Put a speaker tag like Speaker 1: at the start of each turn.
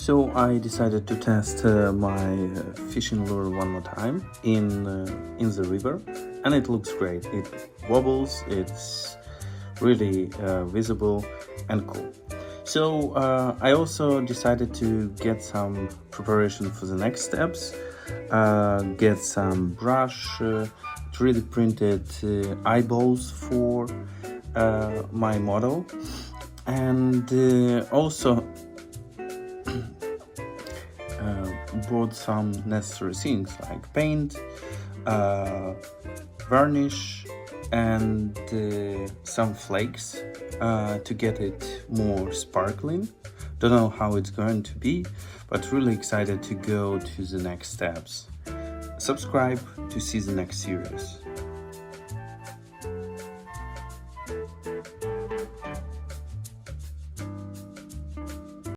Speaker 1: So I decided to test my fishing lure one more time in the river, and it looks great. It wobbles, it's really visible and cool. So I also decided to get some preparation for the next steps, get some brush, 3D printed eyeballs for my model, and also bought some necessary things like paint, varnish, and some flakes to get it more sparkling. Don't know how it's going to be, but really excited to go to the next steps. Subscribe to see the next series.